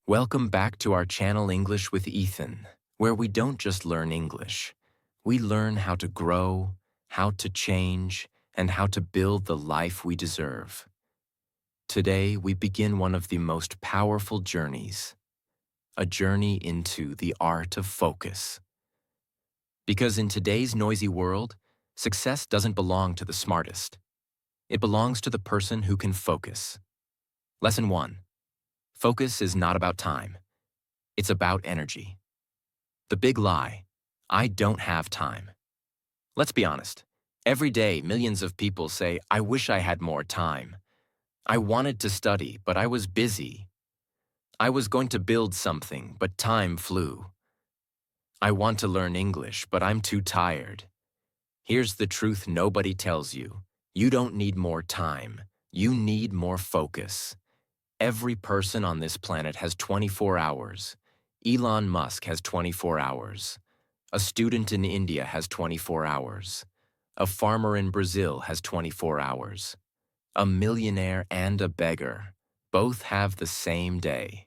Welcome back to our channel English with Ethan, where we don't just learn English. We learn how to grow, how to change, and how to build the life we deserve. Today, we begin one of the most powerful journeys, a journey into the art of focus. Because in today's noisy world, success doesn't belong to the smartest. It belongs to the person who can focus. Lesson 1. Focus is not about time. It's about energy. The big lie: I don't have time. Let's be honest. Every day, millions of people say, I wish I had more time. I wanted to study, but I was busy. I was going to build something, but time flew. I want to learn English, but I'm too tired. Here's the truth nobody tells you. You don't need more time. You need more focus. Every person on this planet has 24 hours. Elon Musk has 24 hours. A student in India has 24 hours. A farmer in Brazil has 24 hours. A millionaire and a beggar both have the same day.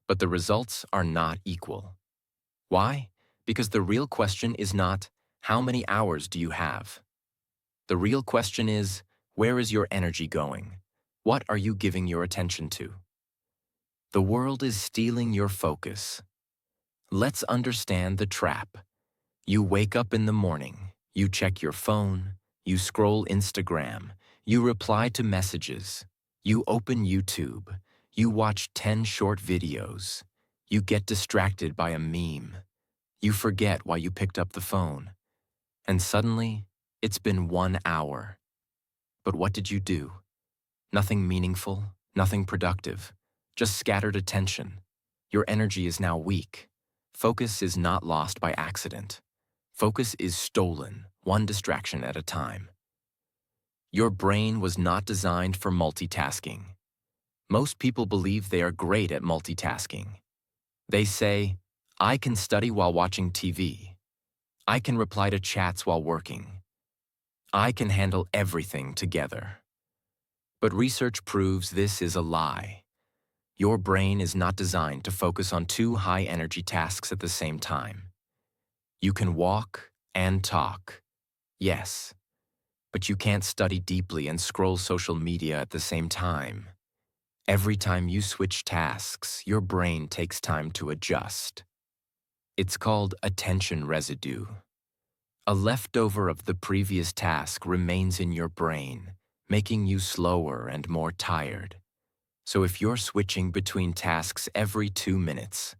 But the results are not equal. Why? Because the real question is not, how many hours do you have? The real question is, where is your energy going? What are you giving your attention to? The world is stealing your focus. Let's understand the trap. You wake up in the morning, you check your phone, you scroll Instagram, you reply to messages, you open YouTube, you watch 10 short videos, you get distracted by a meme, you forget why you picked up the phone, and suddenly, it's been 1 hour. But what did you do? Nothing meaningful, nothing productive, just scattered attention. Your energy is now weak. Focus is not lost by accident. Focus is stolen, one distraction at a time. Your brain was not designed for multitasking. Most people believe they are great at multitasking. They say, I can study while watching TV. I can reply to chats while working. I can handle everything together. But research proves this is a lie. Your brain is not designed to focus on two high-energy tasks at the same time. You can walk and talk, yes, but you can't study deeply and scroll social media at the same time. Every time you switch tasks, your brain takes time to adjust. It's called attention residue. A leftover of the previous task remains in your brain, making you slower and more tired. So if you're switching between tasks every 2 minutes,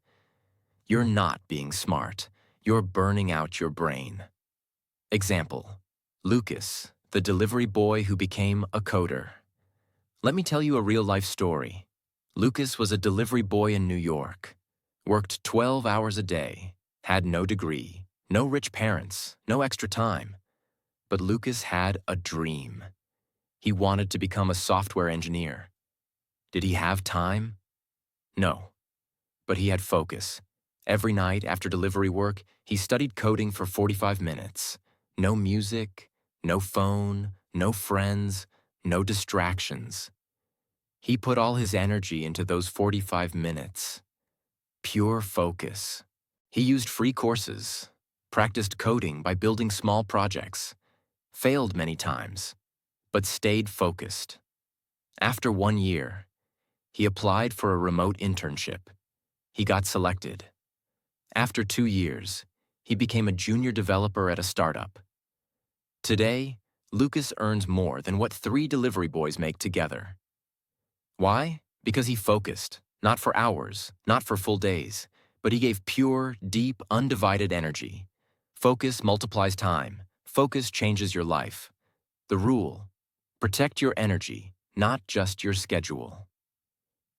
you're not being smart. You're burning out your brain. Example: Lucas, the delivery boy who became a coder. Let me tell you a real-life story. Lucas was a delivery boy in New York, worked 12 hours a day, had no degree, no rich parents, no extra time. But Lucas had a dream. He wanted to become a software engineer. Did he have time? No. But he had focus. Every night after delivery work, he studied coding for 45 minutes. No music, no phone, no friends, no distractions. He put all his energy into those 45 minutes. Pure focus. He used free courses, practiced coding by building small projects, failed many times, but stayed focused. After 1 year, he applied for a remote internship. He got selected. After 2 years, he became a junior developer at a startup. Today, Lucas earns more than what 3 delivery boys make together. Why? Because he focused, not for hours, not for full days, but he gave pure, deep, undivided energy. Focus multiplies time. Focus changes your life. The rule: protect your energy, not just your schedule.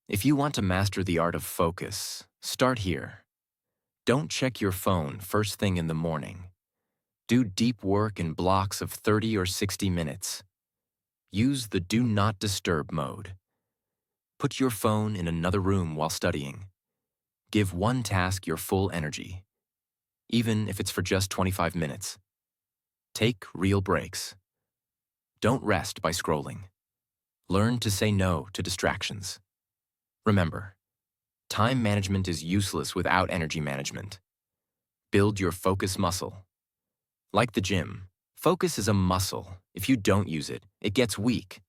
If you want to master the art of focus, start here. Don't check your phone first thing in the morning. Do deep work in blocks of 30 or 60 minutes. Use the Do Not Disturb mode. Put your phone in another room while studying. Give one task your full energy, even if it's for just 25 minutes. Take real breaks. Don't rest by scrolling. Learn to say no to distractions. Remember, Time management is useless without energy management. Build your focus muscle. Like the gym, focus is a muscle. If you don't use it, it gets weak.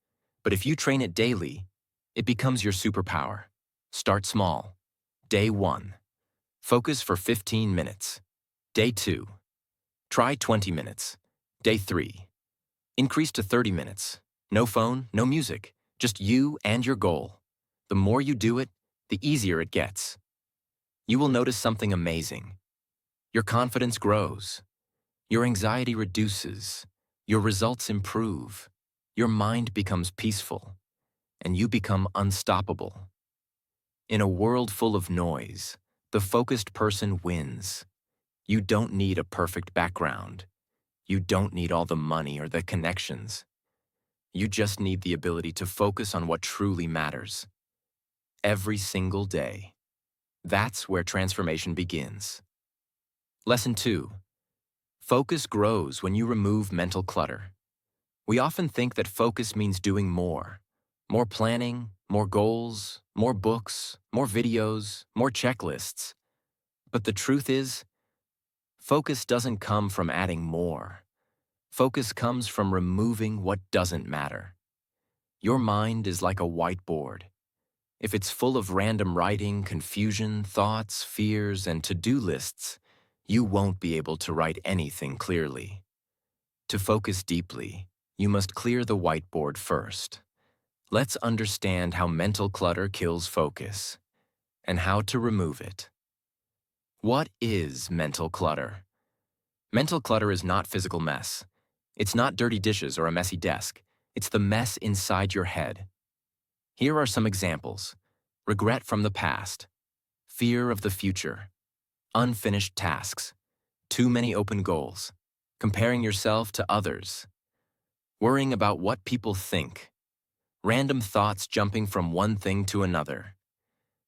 But if you train it daily, it becomes your superpower. Start small. Day 1. Focus for 15 minutes. Day 2. Try 20 minutes. Day 3. Increase to 30 minutes. No phone, no music, just you and your goal. The more you do it, the easier it gets. You will notice something amazing. Your confidence grows. Your anxiety reduces. Your results improve. Your mind becomes peaceful. And you become unstoppable. In a world full of noise, the focused person wins. You don't need a perfect background. You don't need all the money or the connections. You just need the ability to focus on what truly matters. Every single day. That's where transformation begins. Lesson 2. Focus grows when you remove mental clutter. We often think that focus means doing more. More planning, more goals, more books, more videos, more checklists. But the truth is, focus doesn't come from adding more. Focus comes from removing what doesn't matter. Your mind is like a whiteboard. If it's full of random writing, confusion, thoughts, fears, and to-do lists, you won't be able to write anything clearly. To focus deeply, you must clear the whiteboard first. Let's understand how mental clutter kills focus and how to remove it. What is mental clutter? Mental clutter is not physical mess. It's not dirty dishes or a messy desk. It's the mess inside your head. Here are some examples. Regret from the past, fear of the future, unfinished tasks, too many open goals, comparing yourself to others, worrying about what people think, random thoughts jumping from one thing to another.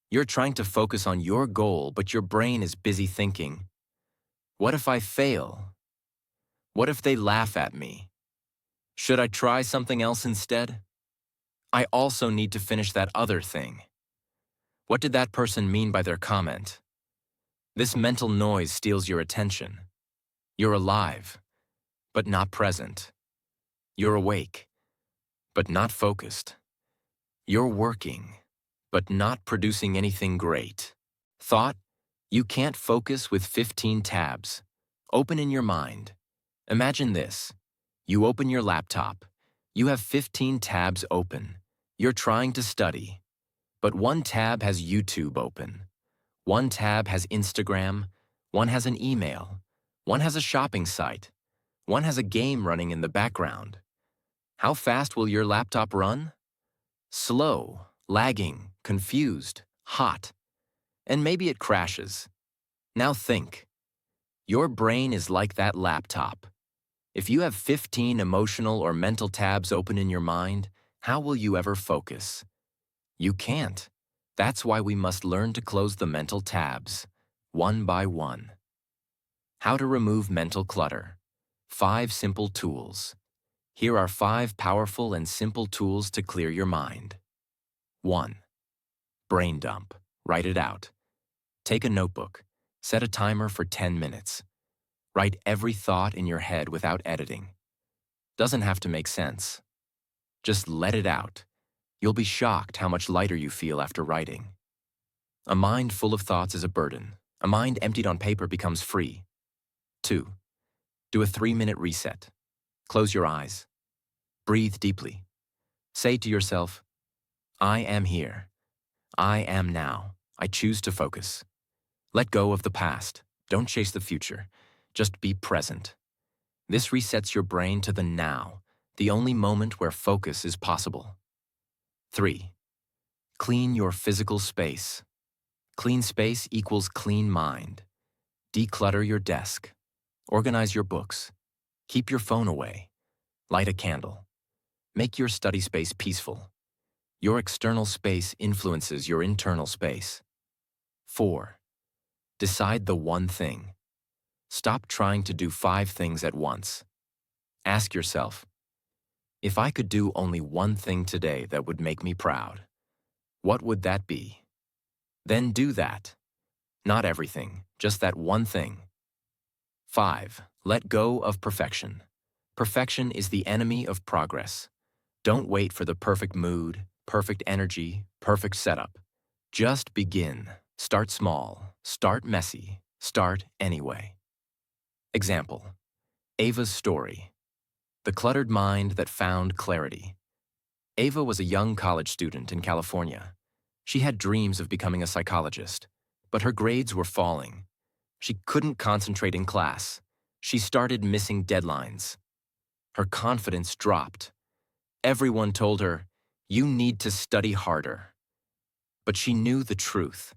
You're trying to focus on your goal, but your brain is busy thinking, what if I fail? What if they laugh at me? Should I try something else instead? I also need to finish that other thing. What did that person mean by their comment? This mental noise steals your attention. You're alive, but not present. You're awake, but not focused. You're working, but not producing anything great. Thought, you can't focus with 15 tabs. Open in your mind. Imagine this. You open your laptop. You have 15 tabs open. You're trying to study, but one tab has YouTube open. One tab has Instagram. One has an email. One has a shopping site. One has a game running in the background. How fast will your laptop run? Slow, lagging, confused, hot. And maybe it crashes. Now think. Your brain is like that laptop. If you have 15 emotional or mental tabs open in your mind, how will you ever focus? You can't. That's why we must learn to close the mental tabs, one by one. How to remove mental clutter. 5 simple tools. Here are 5 powerful and simple tools to clear your mind. 1. Brain dump. Write it out. Take a notebook. Set a timer for 10 minutes. Write every thought in your head without editing. Doesn't have to make sense. Just let it out. You'll be shocked how much lighter you feel after writing. A mind full of thoughts is a burden. A mind emptied on paper becomes free. 2. Do a 3-minute reset. Close your eyes. Breathe deeply. Say to yourself, I am here. I am now. I choose to focus. Let go of the past. Don't chase the future. Just be present. This resets your brain to the now, the only moment where focus is possible. 3. Clean your physical space. Clean space equals clean mind. Declutter your desk. Organize your books. Keep your phone away. Light a candle. Make your study space peaceful. Your external space influences your internal space. 4. Decide the one thing. Stop trying to do 5 things at once. Ask yourself, if I could do only one thing today that would make me proud, what would that be? Then do that. Not everything, just that one thing. 5. Let go of perfection. Perfection is the enemy of progress. Don't wait for the perfect mood, perfect energy, perfect setup. Just begin. Start small. Start messy. Start anyway. Example. Ava's story. The cluttered mind that found clarity. Ava was a young college student in California. She had dreams of becoming a psychologist, but her grades were falling. She couldn't concentrate in class. She started missing deadlines. Her confidence dropped. Everyone told her, "You need to study harder." But she knew the truth.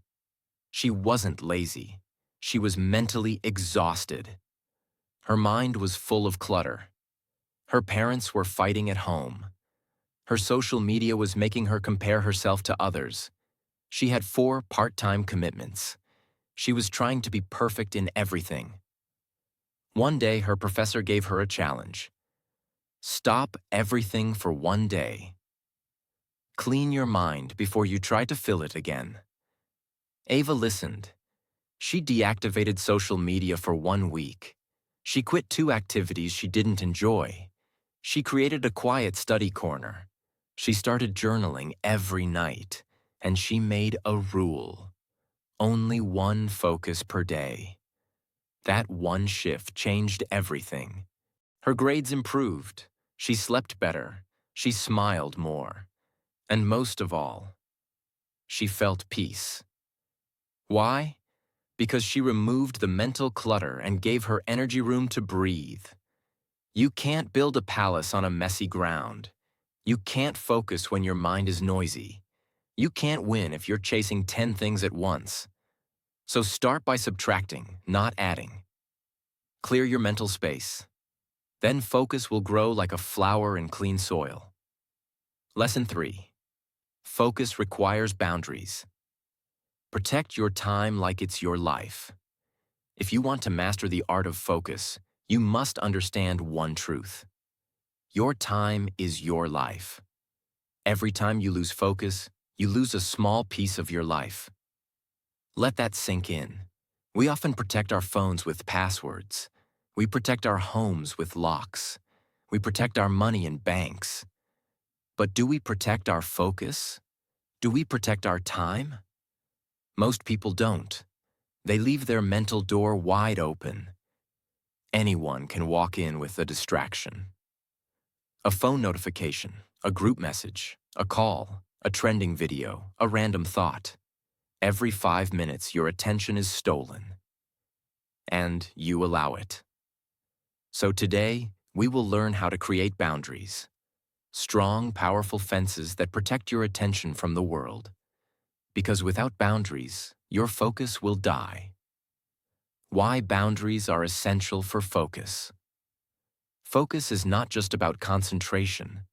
She wasn't lazy. She was mentally exhausted. Her mind was full of clutter. Her parents were fighting at home. Her social media was making her compare herself to others. She had 4 part-time commitments. She was trying to be perfect in everything. One day, her professor gave her a challenge. Stop everything for one day. Clean your mind before you try to fill it again. Ava listened. She deactivated social media for 1 week. She quit 2 activities she didn't enjoy. She created a quiet study corner. She started journaling every night, and she made a rule. Only 1 focus per day. That one shift changed everything. Her grades improved. She slept better. She smiled more. And most of all, she felt peace. Why? Because she removed the mental clutter and gave her energy room to breathe. You can't build a palace on a messy ground. You can't focus when your mind is noisy. You can't win if you're chasing 10 things at once. So start by subtracting, not adding. Clear your mental space. Then focus will grow like a flower in clean soil. Lesson 3. Focus requires boundaries. Protect your time like it's your life. If you want to master the art of focus, you must understand one truth. Your time is your life. Every time you lose focus, you lose a small piece of your life. Let that sink in. We often protect our phones with passwords. We protect our homes with locks. We protect our money in banks. But do we protect our focus? Do we protect our time? Most people don't. They leave their mental door wide open. Anyone can walk in with a distraction. A phone notification, a group message, a call, a trending video, a random thought. Every 5 minutes, your attention is stolen. And you allow it. So today, we will learn how to create boundaries. Strong, powerful fences that protect your attention from the world. Because without boundaries, your focus will die. Why boundaries are essential for focus. Focus is not just about concentration.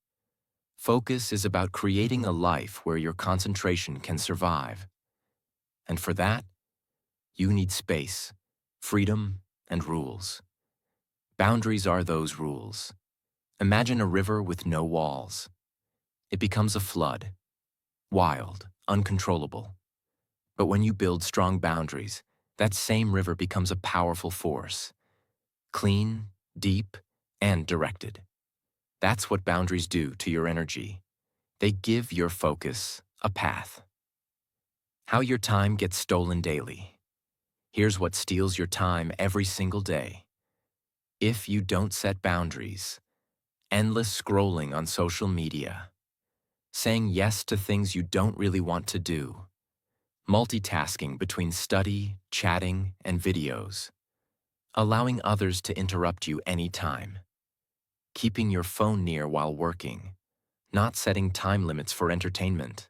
Focus is about creating a life where your concentration can survive. And for that, you need space, freedom, and rules. Boundaries are those rules. Imagine a river with no walls. It becomes a flood, wild, uncontrollable. But when you build strong boundaries, that same river becomes a powerful force. Clean, deep, and directed. That's what boundaries do to your energy. They give your focus a path. How your time gets stolen daily. Here's what steals your time every single day. If you don't set boundaries, endless scrolling on social media, saying yes to things you don't really want to do, multitasking between study, chatting, and videos, allowing others to interrupt you anytime, keeping your phone near while working, not setting time limits for entertainment,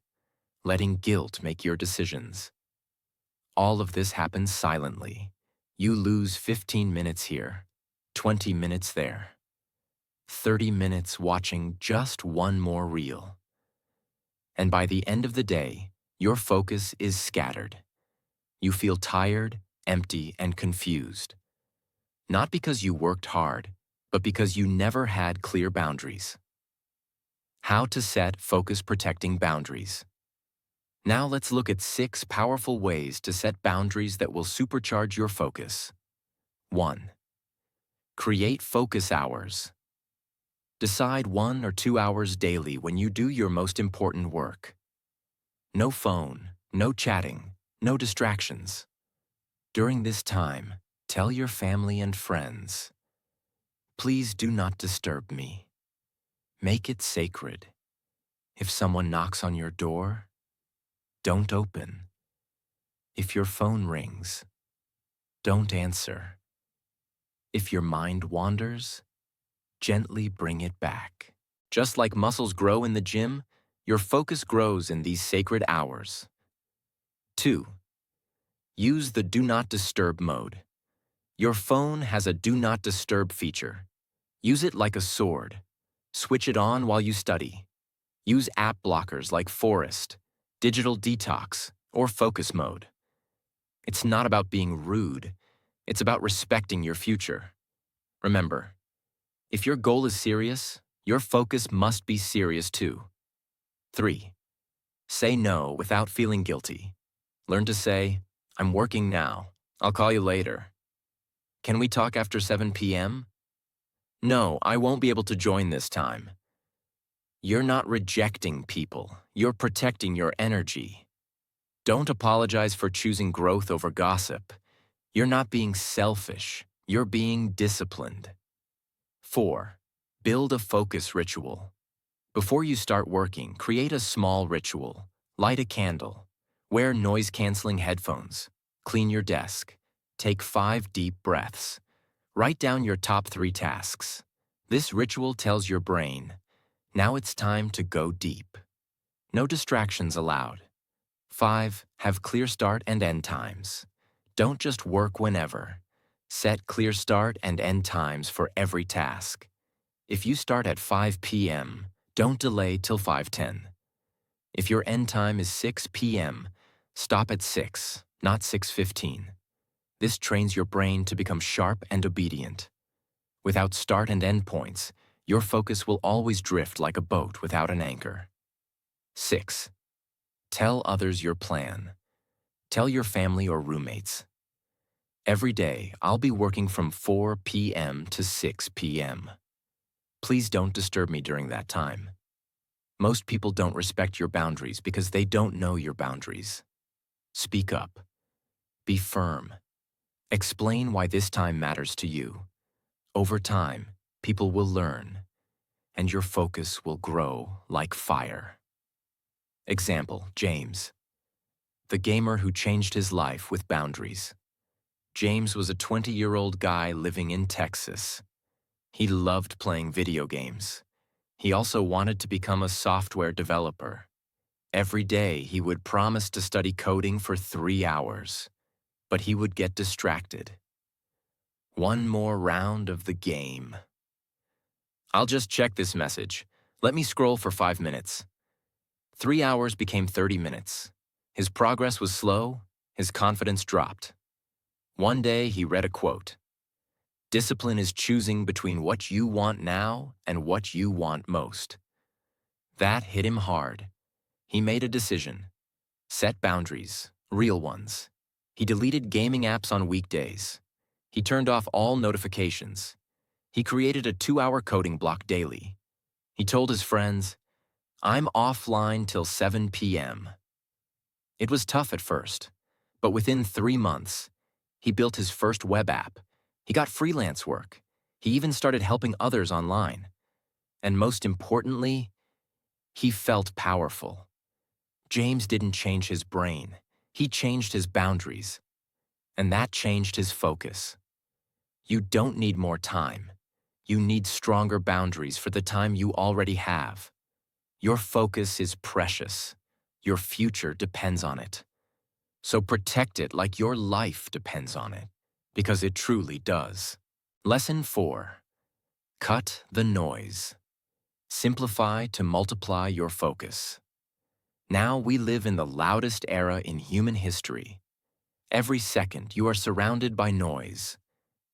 letting guilt make your decisions. All of this happens silently. You lose 15 minutes here, 20 minutes there, 30 minutes watching just one more reel. And by the end of the day, your focus is scattered. You feel tired, empty, and confused. Not because you worked hard, but because you never had clear boundaries. How to set focus-protecting boundaries. Now let's look at 6 powerful ways to set boundaries that will supercharge your focus. 1. Create focus hours. Decide 1 or 2 hours daily when you do your most important work. No phone, no chatting, no distractions. During this time, tell your family and friends, "Please do not disturb me." Make it sacred. If someone knocks on your door, don't open. If your phone rings, don't answer. If your mind wanders, gently bring it back. Just like muscles grow in the gym, your focus grows in these sacred hours. 2. Use the Do Not Disturb mode. Your phone has a Do Not Disturb feature. Use it like a sword. Switch it on while you study. Use app blockers like Forest, Digital Detox, or Focus Mode. It's not about being rude. It's about respecting your future. Remember, if your goal is serious, your focus must be serious too. 3. Say no without feeling guilty. Learn to say, "I'm working now. I'll call you later." "Can we talk after 7 p.m.? "No, I won't be able to join this time." You're not rejecting people. You're protecting your energy. Don't apologize for choosing growth over gossip. You're not being selfish. You're being disciplined. 4. Build a focus ritual. Before you start working, create a small ritual. Light a candle. Wear noise-canceling headphones. Clean your desk. Take 5 deep breaths. Write down your top 3 tasks. This ritual tells your brain, now it's time to go deep. No distractions allowed. 5. Have clear start and end times. Don't just work whenever. Set clear start and end times for every task. If you start at 5 p.m., don't delay till 5:10. If your end time is 6 p.m., stop at 6, not 6:15. This trains your brain to become sharp and obedient. Without start and end points, your focus will always drift like a boat without an anchor. 6. Tell others your plan. Tell your family or roommates, "Every day, I'll be working from 4 p.m. to 6 p.m. Please don't disturb me during that time." Most people don't respect your boundaries because they don't know your boundaries. Speak up. Be firm. Explain why this time matters to you. Over time, people will learn, and your focus will grow like fire. Example, James, the gamer who changed his life with boundaries. James was a 20-year-old guy living in Texas. He loved playing video games. He also wanted to become a software developer. Every day, he would promise to study coding for 3 hours, but he would get distracted. One more round of the game. "I'll just check this message. Let me scroll for 5 minutes. 3 hours became 30 minutes. His progress was slow, his confidence dropped. One day he read a quote, "Discipline is choosing between what you want now and what you want most." That hit him hard. He made a decision. Set boundaries, real ones. He deleted gaming apps on weekdays. He turned off all notifications. He created a 2-hour coding block daily. He told his friends, "I'm offline till 7 p.m. It was tough at first, but within 3 months, he built his first web app. He got freelance work. He even started helping others online. And most importantly, he felt powerful. James didn't change his brain. He changed his boundaries. And that changed his focus. You don't need more time. You need stronger boundaries for the time you already have. Your focus is precious. Your future depends on it. So protect it like your life depends on it, because it truly does. Lesson 4. Cut the noise. Simplify to multiply your focus. Now we live in the loudest era in human history. Every second you are surrounded by noise.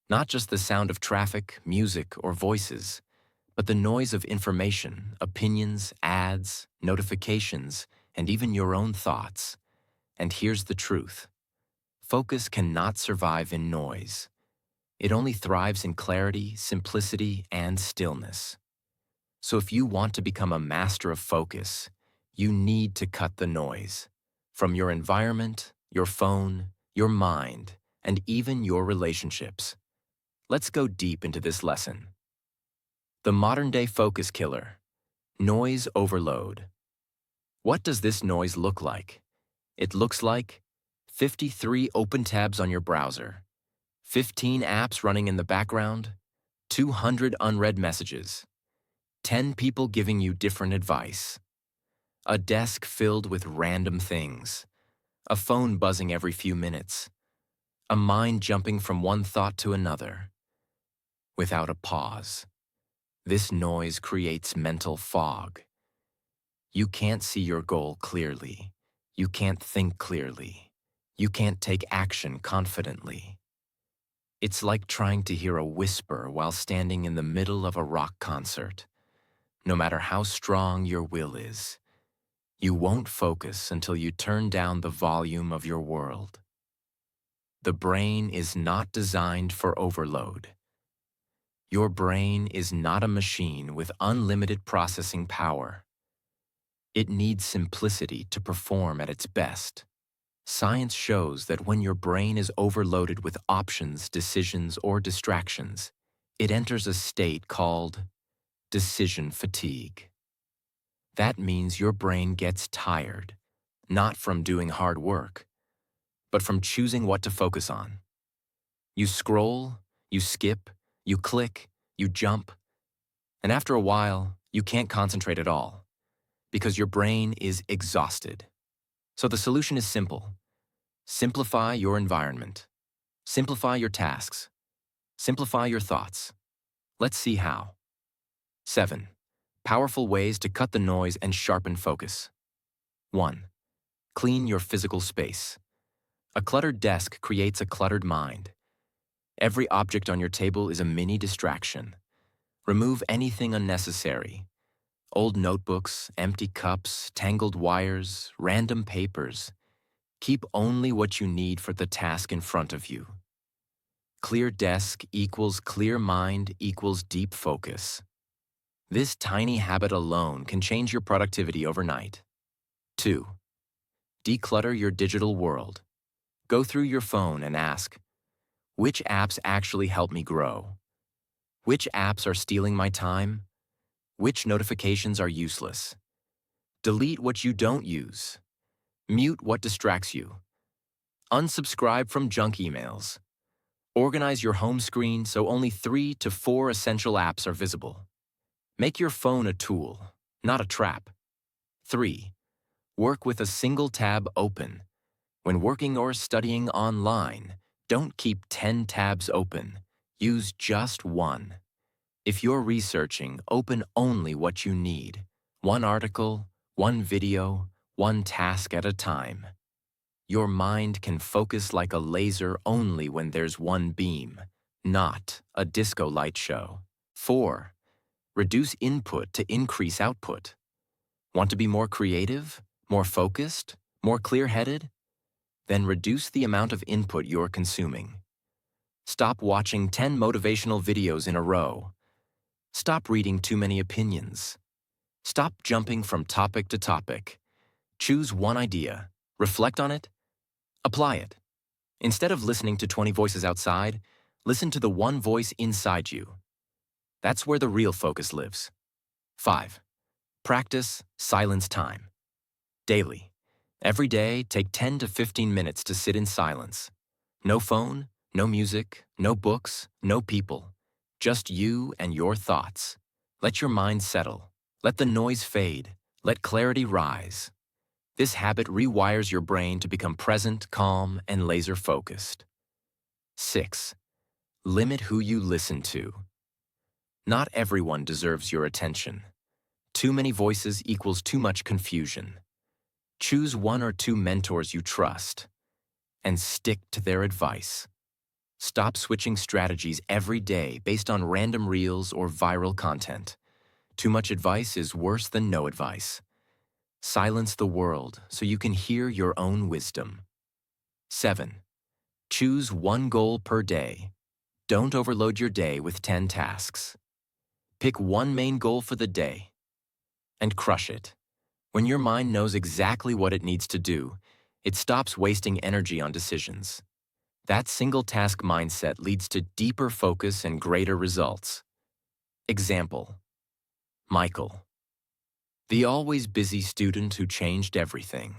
Not just the sound of traffic, music, or voices, but the noise of information, opinions, ads, notifications, and even your own thoughts. And here's the truth. Focus cannot survive in noise. It only thrives in clarity, simplicity, and stillness. So if you want to become a master of focus, you need to cut the noise. From your environment, your phone, your mind, and even your relationships. Let's go deep into this lesson. The modern-day focus killer, noise overload. What does this noise look like? It looks like 53 open tabs on your browser, 15 apps running in the background, 200 unread messages, 10 people giving you different advice, a desk filled with random things, a phone buzzing every few minutes, a mind jumping from one thought to another, without a pause. This noise creates mental fog. You can't see your goal clearly. You can't think clearly. You can't take action confidently. It's like trying to hear a whisper while standing in the middle of a rock concert. No matter how strong your will is, you won't focus until you turn down the volume of your world. The brain is not designed for overload. Your brain is not a machine with unlimited processing power. It needs simplicity to perform at its best. Science shows that when your brain is overloaded with options, decisions, or distractions, it enters a state called decision fatigue. That means your brain gets tired, not from doing hard work, but from choosing what to focus on. You scroll, you skip, you click, you jump, and after a while, you can't concentrate at all because your brain is exhausted. So the solution is simple. Simplify your environment. Simplify your tasks. Simplify your thoughts. Let's see how. 7. Powerful ways to cut the noise and sharpen focus. 1. Clean your physical space. A cluttered desk creates a cluttered mind. Every object on your table is a mini distraction. Remove anything unnecessary. Old notebooks, empty cups, tangled wires, random papers. Keep only what you need for the task in front of you. Clear desk equals clear mind equals deep focus. This tiny habit alone can change your productivity overnight. 2. Declutter your digital world. Go through your phone and ask, which apps actually help me grow? Which apps are stealing my time? Which notifications are useless? Delete what you don't use. Mute what distracts you. Unsubscribe from junk emails. Organize your home screen so only 3 to 4 essential apps are visible. Make your phone a tool, not a trap. 3. Work with a single tab open. When working or studying online, don't keep 10 tabs open. Use just one. If you're researching, open only what you need. One article, one video, one task at a time. Your mind can focus like a laser only when there's one beam, not a disco light show. 4. Reduce input to increase output. Want to be more creative, more focused, more clear-headed? Then reduce the amount of input you're consuming. Stop watching 10 motivational videos in a row. Stop reading too many opinions. Stop jumping from topic to topic. Choose one idea, reflect on it, apply it. Instead of listening to 20 voices outside, listen to the one voice inside you. That's where the real focus lives. 5. Practice silence time. Daily. Every day, take 10 to 15 minutes to sit in silence. No phone, no music, no books, no people. Just you and your thoughts. Let your mind settle. Let the noise fade. Let clarity rise. This habit rewires your brain to become present, calm, and laser-focused. 6. Limit who you listen to. Not everyone deserves your attention. Too many voices equals too much confusion. Choose 1 or 2 mentors you trust and stick to their advice. Stop switching strategies every day based on random reels or viral content. Too much advice is worse than no advice. Silence the world so you can hear your own wisdom. 7. Choose one goal per day. Don't overload your day with 10 tasks. Pick one main goal for the day and crush it. When your mind knows exactly what it needs to do, it stops wasting energy on decisions. That single-task mindset leads to deeper focus and greater results. Example: Michael, the always busy student who changed everything.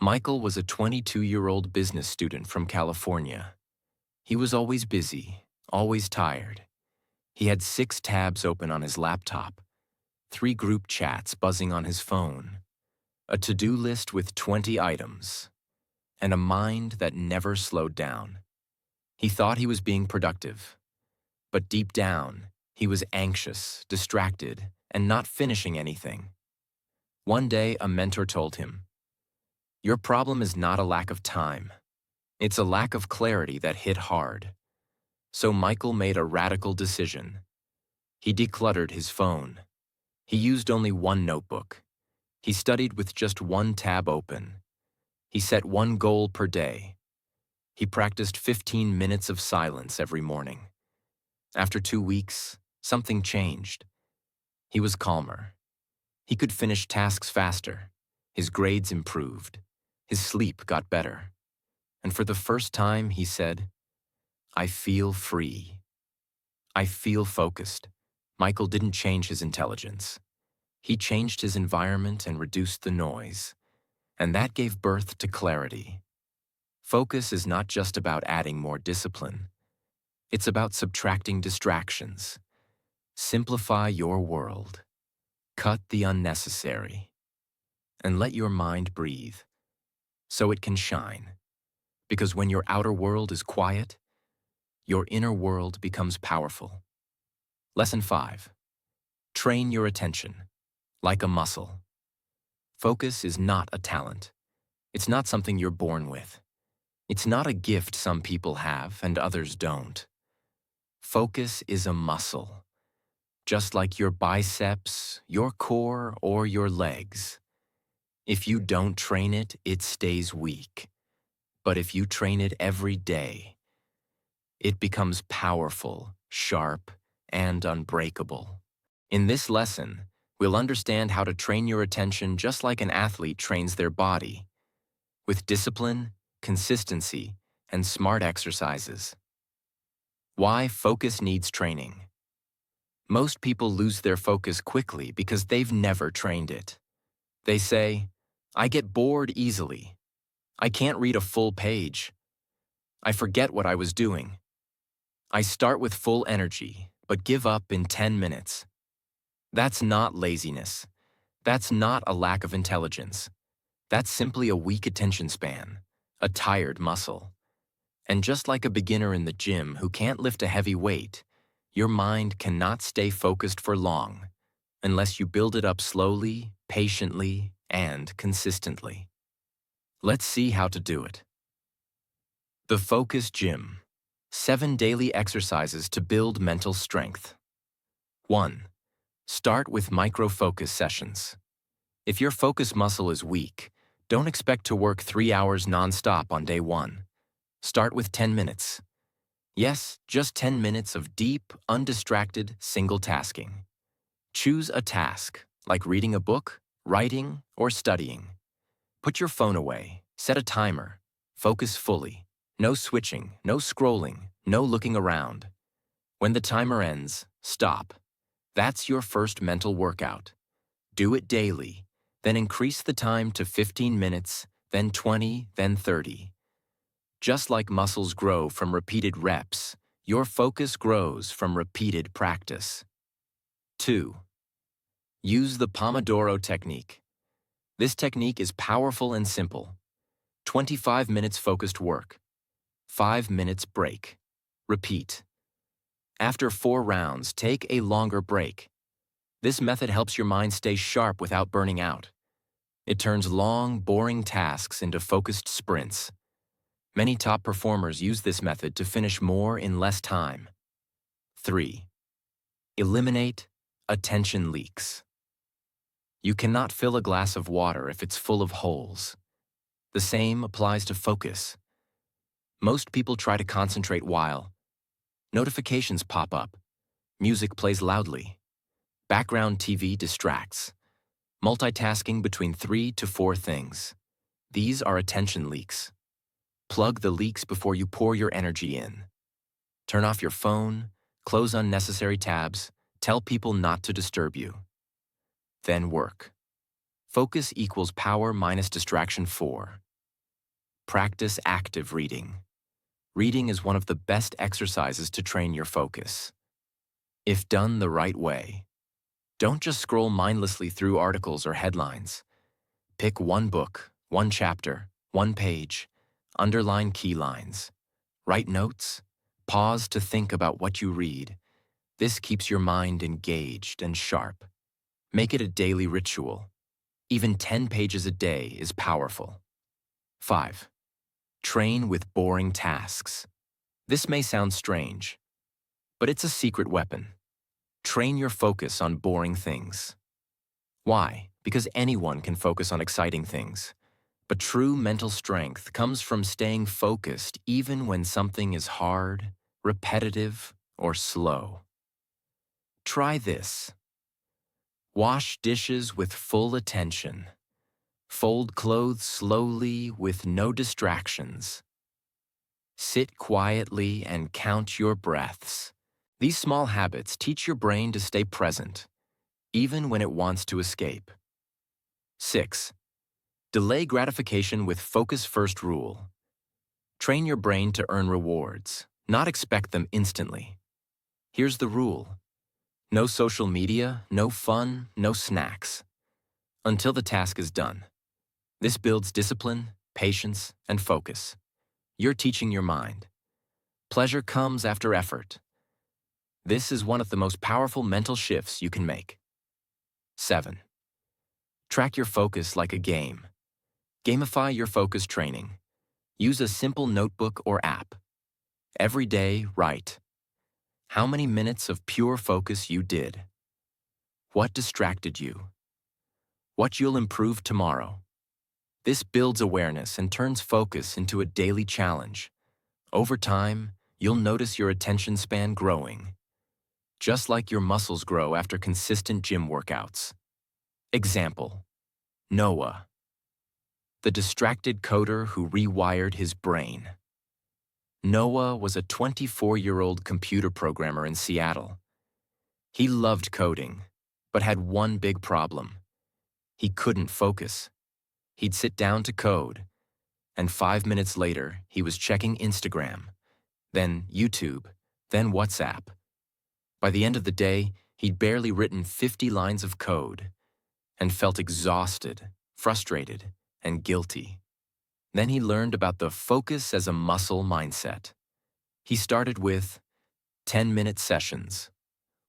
Michael was a 22-year-old business student from California. He was always busy, always tired. He had 6 tabs open on his laptop, 3 group chats buzzing on his phone, a to-do list with 20 items, and a mind that never slowed down. He thought he was being productive, but deep down, he was anxious, distracted, and not finishing anything. One day, a mentor told him, "Your problem is not a lack of time. It's a lack of clarity that hit hard." So Michael made a radical decision. He decluttered his phone. He used only one notebook. He studied with just one tab open. He set one goal per day. He practiced 15 minutes of silence every morning. After 2 weeks, something changed. He was calmer. He could finish tasks faster. His grades improved. His sleep got better. And for the first time, he said, "I feel free. I feel focused." Michael didn't change his intelligence. He changed his environment and reduced the noise. And that gave birth to clarity. Focus is not just about adding more discipline. It's about subtracting distractions. Simplify your world. Cut the unnecessary. And let your mind breathe so it can shine. Because when your outer world is quiet, your inner world becomes powerful. Lesson 5. Train your attention like a muscle. Focus is not a talent. It's not something you're born with. It's not a gift some people have and others don't. Focus is a muscle, just like your biceps, your core, or your legs. If you don't train it, it stays weak. But if you train it every day, it becomes powerful, sharp, and unbreakable. In this lesson, we'll understand how to train your attention just like an athlete trains their body, with discipline, consistency, and smart exercises. Why focus needs training. Most people lose their focus quickly because they've never trained it. They say, "I get bored easily. I can't read a full page. I forget what I was doing. I start with full energy, but give up in 10 minutes. That's not laziness. That's not a lack of intelligence. That's simply a weak attention span, a tired muscle. And just like a beginner in the gym who can't lift a heavy weight, your mind cannot stay focused for long unless you build it up slowly, patiently, and consistently. Let's see how to do it. The Focus Gym. 7 daily exercises to build mental strength. 1. Start with micro-focus sessions. If your focus muscle is weak, don't expect to work 3 hours non-stop on day 1. Start with 10 minutes. Yes, just 10 minutes of deep, undistracted, single tasking. Choose a task, like reading a book, writing, or studying. Put your phone away, set a timer, focus fully. No switching, no scrolling, no looking around. When the timer ends, stop. That's your first mental workout. Do it daily, then increase the time to 15 minutes, then 20, then 30. Just like muscles grow from repeated reps, your focus grows from repeated practice. 2. Use the Pomodoro technique. This technique is powerful and simple. 25 minutes focused work. 5 minutes break. Repeat. After 4 rounds, take a longer break. This method helps your mind stay sharp without burning out. It turns long, boring tasks into focused sprints. Many top performers use this method to finish more in less time. 3. Eliminate attention leaks. You cannot fill a glass of water if it's full of holes. The same applies to focus. Most people try to concentrate while notifications pop up, music plays loudly, background TV distracts, multitasking between 3 to 4 things. These are attention leaks. Plug the leaks before you pour your energy in. Turn off your phone, close unnecessary tabs, tell people not to disturb you. Then work. Focus equals power minus distraction 4. Practice active reading. Reading is one of the best exercises to train your focus. If done the right way, don't just scroll mindlessly through articles or headlines. Pick one book, one chapter, one page, underline key lines, write notes, pause to think about what you read. This keeps your mind engaged and sharp. Make it a daily ritual. Even 10 pages a day is powerful. 5. Train with boring tasks. This may sound strange, but it's a secret weapon. Train your focus on boring things. Why? Because anyone can focus on exciting things. But true mental strength comes from staying focused even when something is hard, repetitive, or slow. Try this. Wash dishes with full attention. Fold clothes slowly with no distractions. Sit quietly and count your breaths. These small habits teach your brain to stay present, even when it wants to escape. 6. Delay gratification with focus first rule. Train your brain to earn rewards, not expect them instantly. Here's the rule. No social media, no fun, no snacks, until the task is done. This builds discipline, patience, and focus. You're teaching your mind. Pleasure comes after effort. This is one of the most powerful mental shifts you can make. 7. Track your focus like a game. Gamify your focus training. Use a simple notebook or app. Every day, write how many minutes of pure focus you did. What distracted you? What you'll improve tomorrow. This builds awareness and turns focus into a daily challenge. Over time, you'll notice your attention span growing, just like your muscles grow after consistent gym workouts. Example: Noah, the distracted coder who rewired his brain. Noah was a 24-year-old computer programmer in Seattle. He loved coding, but had one big problem. He couldn't focus. He'd sit down to code, and 5 minutes later, he was checking Instagram, then YouTube, then WhatsApp. By the end of the day, he'd barely written 50 lines of code and felt exhausted, frustrated, and guilty. Then he learned about the focus as a muscle mindset. He started with 10-minute sessions,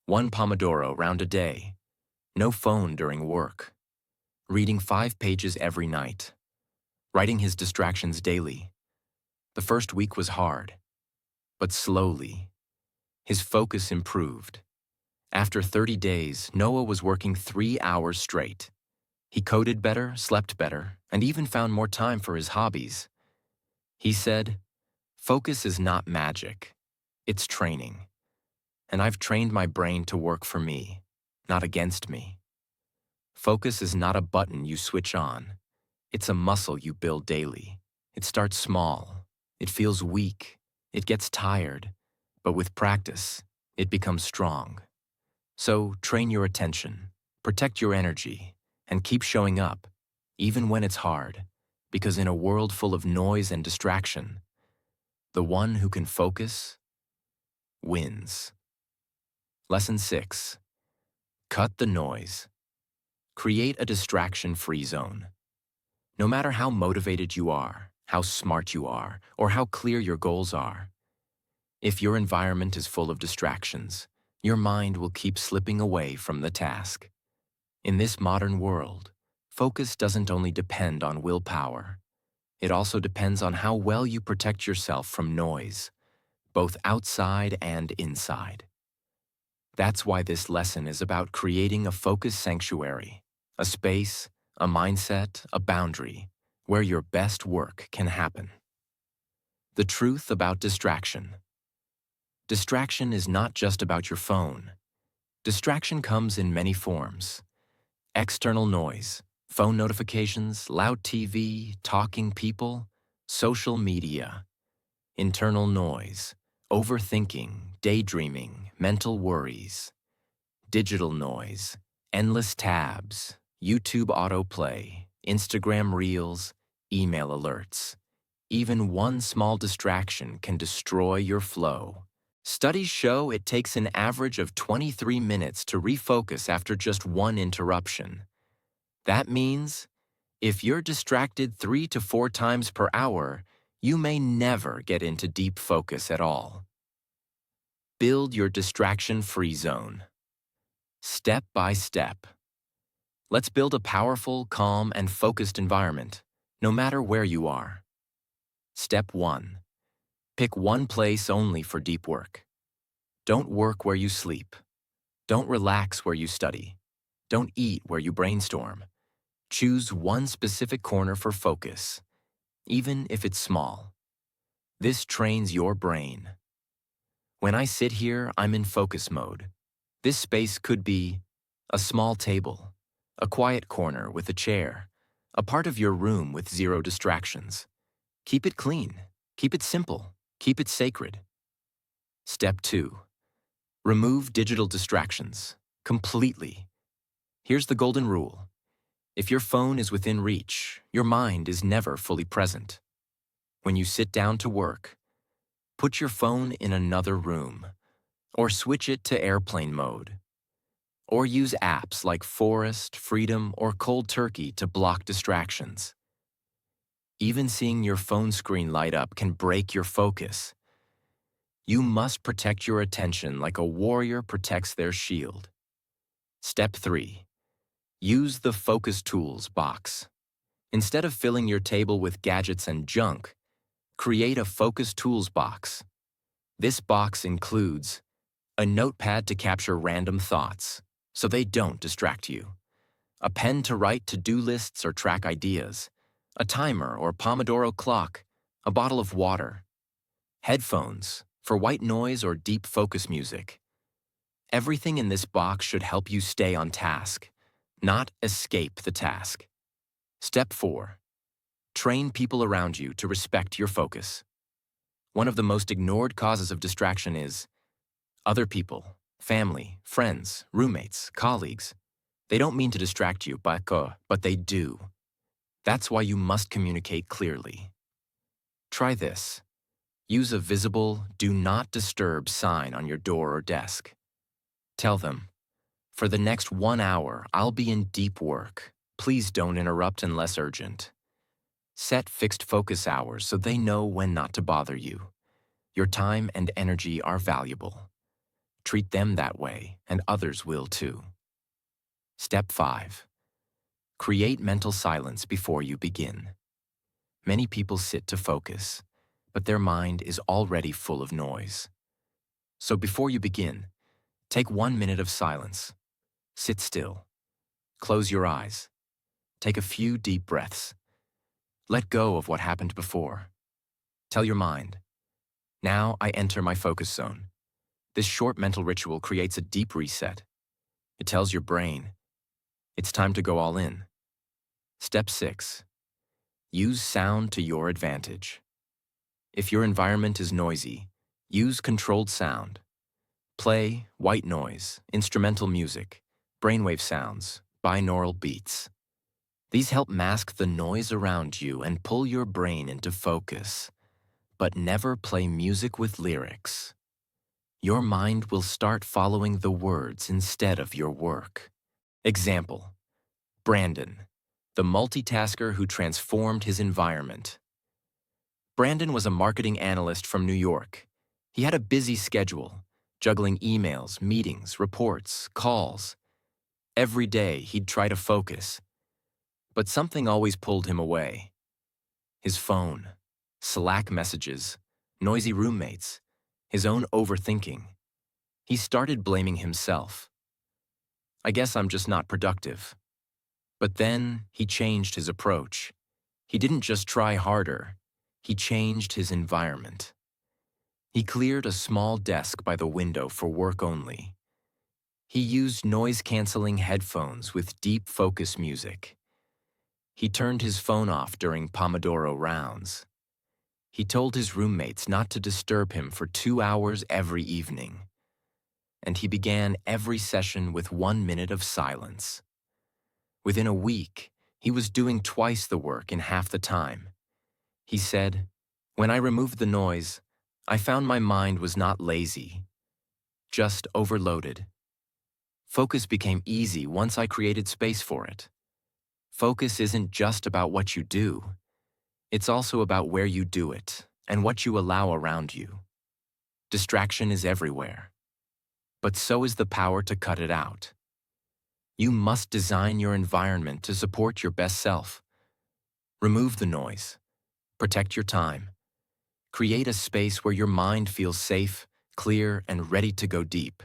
1 Pomodoro round a day, no phone during work, reading 5 pages every night, writing his distractions daily. The first week was hard, but slowly, his focus improved. After 30 days, Noah was working 3 hours straight. He coded better, slept better, and even found more time for his hobbies. He said, "Focus is not magic. It's training. And I've trained my brain to work for me, not against me." Focus is not a button you switch on. It's a muscle you build daily. It starts small. It feels weak. It gets tired. But with practice, it becomes strong. So train your attention, protect your energy, and keep showing up, even when it's hard, because in a world full of noise and distraction, the one who can focus wins. Lesson 6. Cut the noise. Create a distraction-free zone. No matter how motivated you are, how smart you are, or how clear your goals are, if your environment is full of distractions, your mind will keep slipping away from the task. In this modern world, focus doesn't only depend on willpower. It also depends on how well you protect yourself from noise, both outside and inside. That's why this lesson is about creating a focus sanctuary. a space, a mindset, a boundary where your best work can happen. The truth about distraction. Distraction is not just about your phone. Distraction comes in many forms. External noise, phone notifications, loud TV, talking people, social media. Internal noise, overthinking, daydreaming, mental worries. Digital noise, endless tabs, YouTube autoplay, Instagram reels, email alerts. Even one small distraction can destroy your flow. Studies show it takes an average of 23 minutes to refocus after just one interruption. That means if you're distracted 3 to 4 times per hour, you may never get into deep focus at all. Build your distraction-free zone. Step by step. Let's build a powerful, calm, and focused environment, no matter where you are. Step 1. Pick one place only for deep work. Don't work where you sleep. Don't relax where you study. Don't eat where you brainstorm. Choose one specific corner for focus, even if it's small. This trains your brain. When I sit here, I'm in focus mode. This space could be a small table, a quiet corner with a chair, a part of your room with zero distractions. Keep it clean, keep it simple, keep it sacred. Step 2. Remove digital distractions completely. Here's the golden rule. If your phone is within reach, your mind is never fully present. When you sit down to work, put your phone in another room, or switch it to airplane mode. Or use apps like Forest, Freedom, or Cold Turkey to block distractions. Even seeing your phone screen light up can break your focus. You must protect your attention like a warrior protects their shield. Step 3. Use the Focus Tools box. Instead of filling your table with gadgets and junk, create a Focus Tools box. This box includes a notepad to capture random thoughts, so they don't distract you, a pen to write to-do lists or track ideas, a timer or Pomodoro clock, a bottle of water, headphones for white noise or deep focus music. Everything in this box should help you stay on task, not escape the task. Step 4. Train people around you to respect your focus. One of the most ignored causes of distraction is other people, family, friends, roommates, colleagues. They don't mean to distract you, but they do. That's why you must communicate clearly. Try this. Use a visible "Do Not Disturb" sign on your door or desk. Tell them, for the next 1 hour, I'll be in deep work. Please don't interrupt unless urgent. Set fixed focus hours so they know when not to bother you. Your time and energy are valuable. Treat them that way, and others will too. Step 5. Create mental silence before you begin. Many people sit to focus, but their mind is already full of noise. So before you begin, take 1 minute of silence. Sit still. Close your eyes. Take a few deep breaths. Let go of what happened before. Tell your mind, now I enter my focus zone. This short mental ritual creates a deep reset. It tells your brain, it's time to go all in. Step 6. Use sound to your advantage. If your environment is noisy, use controlled sound. Play white noise, instrumental music, brainwave sounds, binaural beats. These help mask the noise around you and pull your brain into focus. But never play music with lyrics. Your mind will start following the words instead of your work. Example: Brandon, the multitasker who transformed his environment. Brandon was a marketing analyst from New York. He had a busy schedule, juggling emails, meetings, reports, calls. Every day, he'd try to focus. But something always pulled him away. His phone, Slack messages, noisy roommates, his own overthinking. He started blaming himself. I guess I'm just not productive. But then he changed his approach. He didn't just try harder, he changed his environment. He cleared a small desk by the window for work only. He used noise-canceling headphones with deep focus music. He turned his phone off during Pomodoro rounds. He told his roommates not to disturb him for 2 hours every evening. And he began every session with 1 minute of silence. Within a week, he was doing twice the work in half the time. He said, "When I removed the noise, I found my mind was not lazy, just overloaded. Focus became easy once I created space for it." Focus isn't just about what you do. It's also about where you do it and what you allow around you. Distraction is everywhere, but so is the power to cut it out. You must design your environment to support your best self. Remove the noise. Protect your time. Create a space where your mind feels safe, clear, and ready to go deep.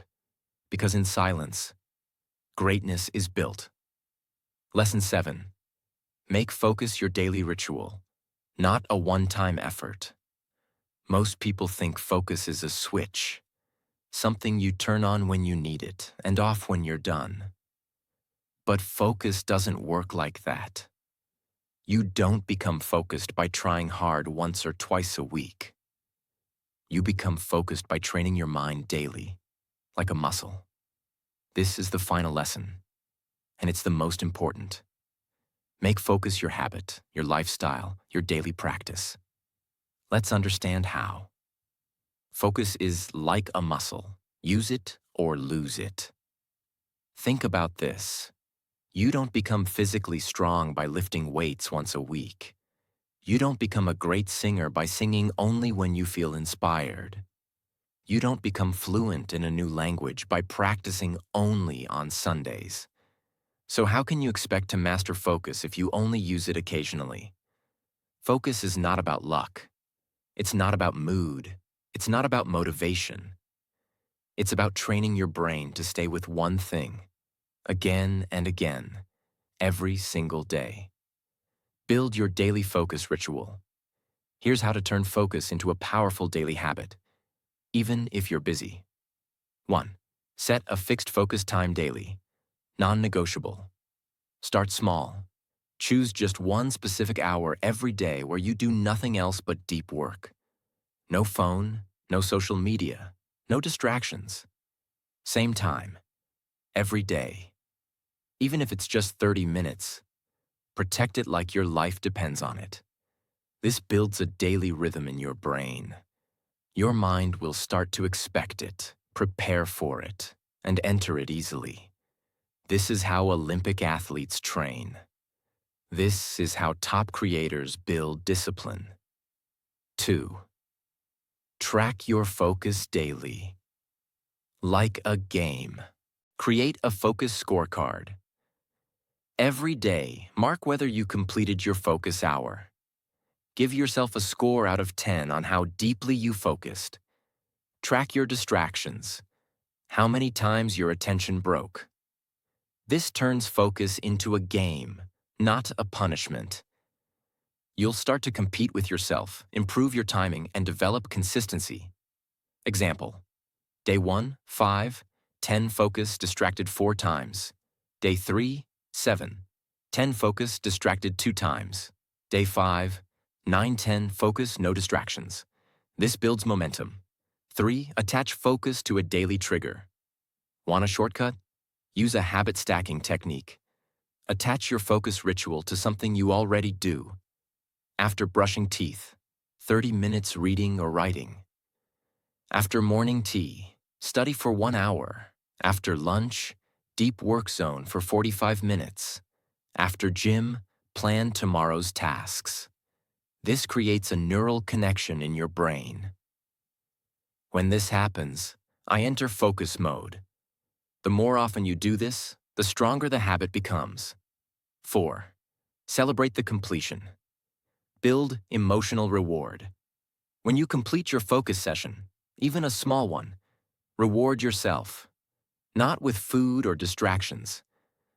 Because in silence, greatness is built. Lesson 7. Make focus your daily ritual, not a one-time effort. Most people think focus is a switch, something you turn on when you need it and off when you're done. But focus doesn't work like that. You don't become focused by trying hard once or twice a week. You become focused by training your mind daily, like a muscle. This is the final lesson, and it's the most important. Make focus your habit, your lifestyle, your daily practice. Let's understand how. Focus is like a muscle. Use it or lose it. Think about this. You don't become physically strong by lifting weights once a week. You don't become a great singer by singing only when you feel inspired. You don't become fluent in a new language by practicing only on Sundays. So how can you expect to master focus if you only use it occasionally? Focus is not about luck. It's not about mood. It's not about motivation. It's about training your brain to stay with one thing, again and again, every single day. Build your daily focus ritual. Here's how to turn focus into a powerful daily habit, even if you're busy. 1. Set a fixed focus time daily, non-negotiable. Start small. Choose just one specific hour every day where you do nothing else but deep work. No phone, no social media, no distractions. Same time, every day. Even if it's just 30 minutes, protect it like your life depends on it. This builds a daily rhythm in your brain. Your mind will start to expect it, prepare for it, and enter it easily. This is how Olympic athletes train. This is how top creators build discipline. 2. Track your focus daily. Like a game. Create a focus scorecard. Every day, mark whether you completed your focus hour. Give yourself a score out of 10 on how deeply you focused. Track your distractions. How many times your attention broke. This turns focus into a game, not a punishment. You'll start to compete with yourself, improve your timing, and develop consistency. Example: Day 1, 5, 10 focus, distracted 4 times. Day 3, 7, 10 focus, distracted 2 times. Day 5, 9, 10 focus, no distractions. This builds momentum. 3. Attach focus to a daily trigger. Want a shortcut? Use a habit stacking technique. Attach your focus ritual to something you already do. After brushing teeth, 30 minutes reading or writing. After morning tea, study for 1 hour. After lunch, deep work zone for 45 minutes. After gym, plan tomorrow's tasks. This creates a neural connection in your brain. When this happens, I enter focus mode. The more often you do this, the stronger the habit becomes. 4. Celebrate the completion. Build emotional reward. When you complete your focus session, even a small one, reward yourself. Not with food or distractions,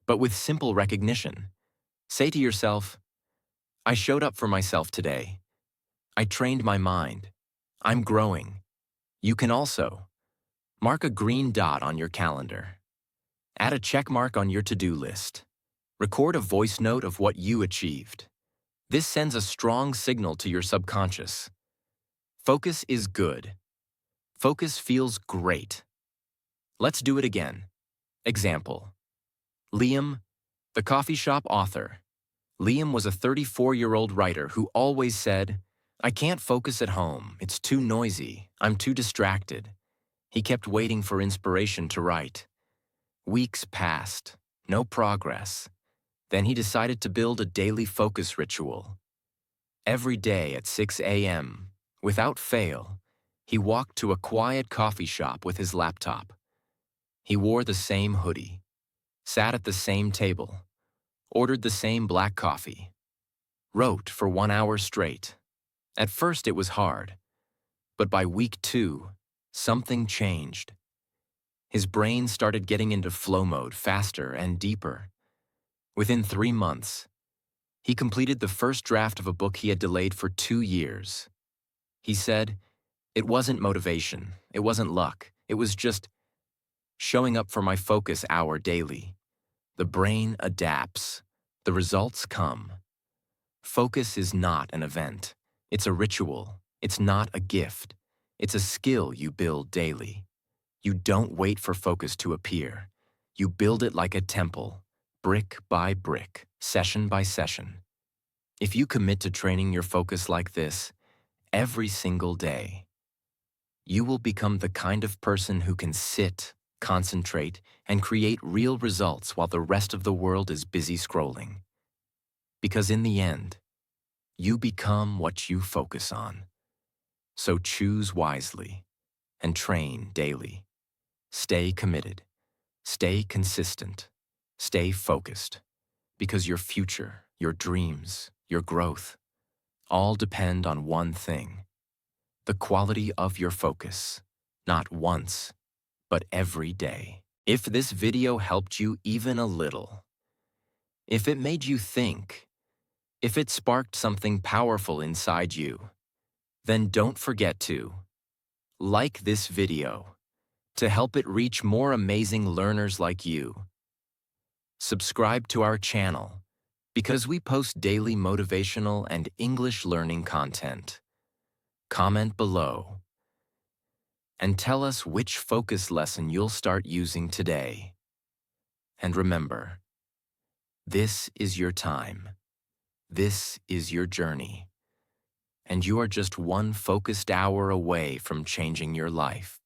but with simple recognition. Say to yourself, I showed up for myself today. I trained my mind. I'm growing. You can also mark a green dot on your calendar. Add a check mark on your to-do list. Record a voice note of what you achieved. This sends a strong signal to your subconscious. Focus is good. Focus feels great. Let's do it again. Example. Liam, the coffee shop author. Liam was a 34-year-old writer who always said, I can't focus at home. It's too noisy. I'm too distracted. He kept waiting for inspiration to write. Weeks passed. No progress. Then he decided to build a daily focus ritual. Every day at 6 a.m., without fail, he walked to a quiet coffee shop with his laptop. He wore the same hoodie, sat at the same table, ordered the same black coffee, wrote for 1 hour straight. At first it was hard, but by week 2, something changed. His brain started getting into flow mode faster and deeper. Within 3 months, he completed the first draft of a book he had delayed for 2 years. He said, it wasn't motivation, it wasn't luck, it was just showing up for my focus hour daily. The brain adapts. The results come. Focus is not an event. It's a ritual. It's not a gift. It's a skill you build daily. You don't wait for focus to appear. You build it like a temple, brick by brick, session by session. If you commit to training your focus like this every single day, you will become the kind of person who can sit, concentrate, and create real results while the rest of the world is busy scrolling. Because in the end, you become what you focus on. So choose wisely and train daily. Stay committed. Stay consistent. Stay focused. Because your future, your dreams, your growth, all depend on one thing: the quality of your focus, not once, but every day. If this video helped you even a little, if it made you think, if it sparked something powerful inside you, then don't forget to like this video to help it reach more amazing learners like you. Subscribe to our channel because we post daily motivational and English learning content. Comment below and tell us which focus lesson you'll start using today. And remember, this is your time. This is your journey. And you are just one focused hour away from changing your life.